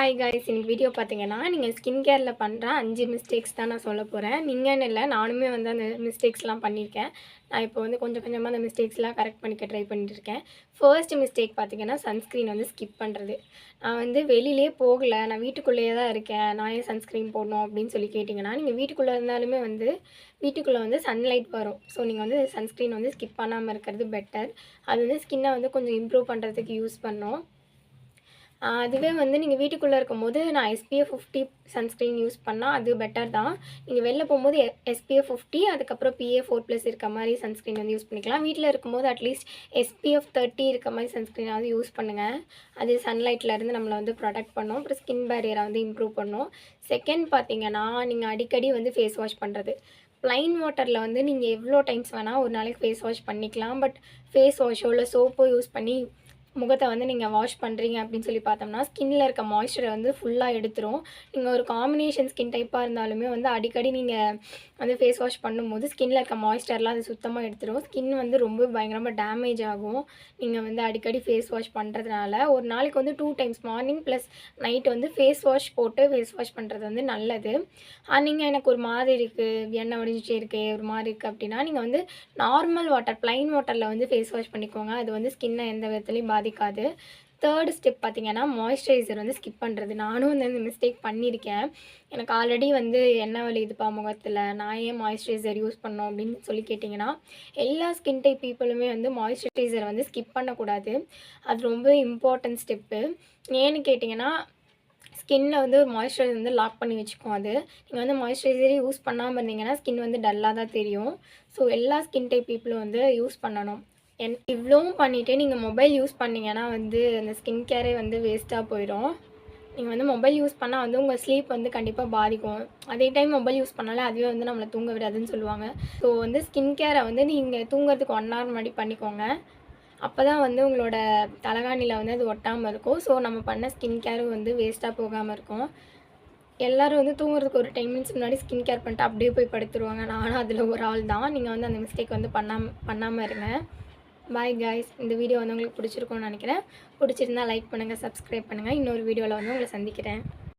Hi guys, இன்னைக்கு video பார்த்தீங்கன்னா நீங்கள் ஸ்கின் கேரில் பண்ணுற 5 மிஸ்டேக்ஸ் தான் நான் சொல்ல போகிறேன். நீங்கன்னு இல்லை, நானுமே வந்து அந்த மிஸ்டேக்ஸ்லாம் பண்ணியிருக்கேன். நான் இப்போ வந்து கொஞ்சம் கொஞ்சமாக அந்த மிஸ்டேக்ஸ்லாம் கரெக்ட் பண்ணிக்க ட்ரை பண்ணிட்டு இருக்கேன். ஃபர்ஸ்ட் மிஸ்டேக் பார்த்தீங்கன்னா சன்ஸ்க்ரீன் வந்து ஸ்கிப் பண்ணுறது. நான் வந்து வெளியிலே போகலை, நான் வீட்டுக்குள்ளேயே தான் இருக்கேன், நான் ஏன் சன்ஸ்க்ரீன் போடணும் அப்படின்னு சொல்லி கேட்டிங்கன்னா, நீங்கள் வீட்டுக்குள்ளே இருந்தாலுமே வந்து வீட்டுக்குள்ளே வந்து சன்லைட் வரும். ஸோ நீங்கள் வந்து சன்ஸ்க்ரீன் வந்து ஸ்கிப் பண்ணாமல் இருக்கிறது பெட்டர். அது வந்து ஸ்கின்னை வந்து கொஞ்சம் இம்ப்ரூவ் பண்ணுறதுக்கு யூஸ் பண்ணோம். அதுவே வந்து நீங்கள் வீட்டுக்குள்ளே இருக்கும்போது நான் SPF 50 சன்ஸ்க்ரீன் யூஸ் பண்ணால் அது பெட்டர் தான். நீங்கள் வெளில போகும்போது SPF 50 அதுக்கப்புறம் PA++ இருக்க மாதிரி சன்ஸ்க்ரீன் வந்து யூஸ் பண்ணிக்கலாம். வீட்டில் இருக்கும்போது அட்லீஸ்ட் SPF 30 இருக்க மாதிரி சன்ஸ்க்ரீனாவது யூஸ் பண்ணுங்கள். அது சன்லைட்லேருந்து நம்மளை வந்து ப்ரொடெக்ட் பண்ணும். அப்புறம் ஸ்கின் பேரியரை வந்து இம்ப்ரூவ் பண்ணும். செகண்ட் பார்த்தீங்கன்னா, நீங்கள் அடிக்கடி வந்து ஃபேஸ் வாஷ் பண்ணுறது. ப்ளைன் வாட்டரில் வந்து நீங்கள் எவ்வளோ டைம்ஸ் வேணால் ஒரு நாளைக்கு ஃபேஸ் வாஷ் பண்ணிக்கலாம். பட் ஃபேஸ் வாஷோ இல்லை சோப்போ யூஸ் பண்ணி முகத்தை வந்து நீங்கள் வாஷ் பண்ணுறீங்க அப்படின்னு சொல்லி பார்த்தோம்னா, ஸ்கின்னில் இருக்க மாய்ஸ்சரை வந்து ஃபுல்லாக எடுத்துரும். நீங்கள் ஒரு காம்பினேஷன் ஸ்கின் டைப்பாக இருந்தாலுமே வந்து அடிக்கடி நீங்கள் வந்து ஃபேஸ் வாஷ் பண்ணும்போது ஸ்கின்னில் இருக்க மாய்ஸ்சர்லாம் அது சுத்தமாக எடுத்துரும். ஸ்கின் வந்து ரொம்ப பயங்கரமாக டேமேஜ் ஆகும். நீங்கள் வந்து அடிக்கடி ஃபேஸ் வாஷ் பண்ணுறதுனால ஒரு நாளைக்கு வந்து 2 டைம்ஸ் மார்னிங் ப்ளஸ் நைட் வந்து ஃபேஸ் வாஷ் போட்டு ஃபேஸ் வாஷ் பண்ணுறது வந்து நல்லது. நீங்கள் எனக்கு ஒரு மாதிரி இருக்குது, எண்ணெய் வடிஞ்சிட்டே இருக்கு, ஒரு மாதிரி இருக்குது அப்படின்னா நீங்கள் வந்து நார்மல் வாட்டர் ப்ளைன் வாட்டரில் வந்து ஃபேஸ் வாஷ் பண்ணிக்கோங்க. அது வந்து ஸ்கின்னை எந்த விதத்துலையும் பாதிக்காது. தேர்டு ஸ்டெப் பார்த்திங்கன்னா, மாய்ஸ்சரைசர் வந்து ஸ்கிப் பண்ணுறது. நானும் வந்து இந்த மிஸ்டேக் பண்ணியிருக்கேன். எனக்கு ஆல்ரெடி வந்து எண்ணெய் வலியுதுப்பா முகத்தில், நான் ஏன் மாய்ஸ்சரைசர் யூஸ் பண்ணோம் அப்படின்னு சொல்லி கேட்டிங்கன்னா, எல்லா ஸ்கின் டைப் பீப்புளுமே வந்து மாய்ஸ்சரைசரை வந்து ஸ்கிப் பண்ணக்கூடாது. அது ரொம்ப இம்பார்ட்டன்ட் ஸ்டெப்பு. ஏன்னு கேட்டிங்கன்னா, ஸ்கின்னில் வந்து ஒரு மாய்ஸ்சரைசர் வந்து லாக் பண்ணி வச்சுக்கும். அது நீங்கள் வந்து மாய்ஸ்சரைசரே யூஸ் பண்ணாமல் இருந்தீங்கன்னா ஸ்கின் வந்து டல்லாக தான் தெரியும். ஸோ எல்லா ஸ்கின் டைப் பீப்புளும் வந்து யூஸ் பண்ணணும். இவ்வளவும் பண்ணிவிட்டு நீங்கள் மொபைல் யூஸ் பண்ணிங்கன்னா வந்து அந்த ஸ்கின் கேரே வந்து வேஸ்ட்டாக போயிடும். நீங்கள் வந்து மொபைல் யூஸ் பண்ணால் வந்து உங்கள் ஸ்லீப் வந்து கண்டிப்பாக பாதிக்கும். அதே டைம் மொபைல் யூஸ் பண்ணாலே அதுவே வந்து நம்மளை தூங்க விடாதுன்னு சொல்லுவாங்க. ஸோ வந்து ஸ்கின் கேரை வந்து நீங்கள் தூங்குறதுக்கு 1 hour முன்னாடி பண்ணிக்கோங்க. அப்போ தான் வந்து உங்களோட தலகாணியில் வந்து அது ஒட்டாமல் இருக்கும். ஸோ நம்ம பண்ண ஸ்கின் கேரும் வந்து வேஸ்ட்டாக போகாமல் இருக்கும். எல்லோரும் வந்து தூங்குறதுக்கு ஒரு 10 minutes முன்னாடி ஸ்கின் கேர் பண்ணிட்டு அப்படியே போய் படுத்துருவாங்க. நானும் அதில் ஒரு ஆள் தான். நீங்கள் வந்து அந்த மிஸ்டேக் வந்து பண்ணாமல் இருங்க. பாய் காய்ஸ், இந்த வீடியோ வந்து உங்களுக்கு பிடிச்சிருக்கும்னு நினைக்கிறேன். பிடிச்சிருந்தா லைக் பண்ணுங்கள், சப்ஸ்கிரைப் பண்ணுங்கள். இன்னொரு வீடியோவில் வந்து உங்களை சந்திக்கிறேன்.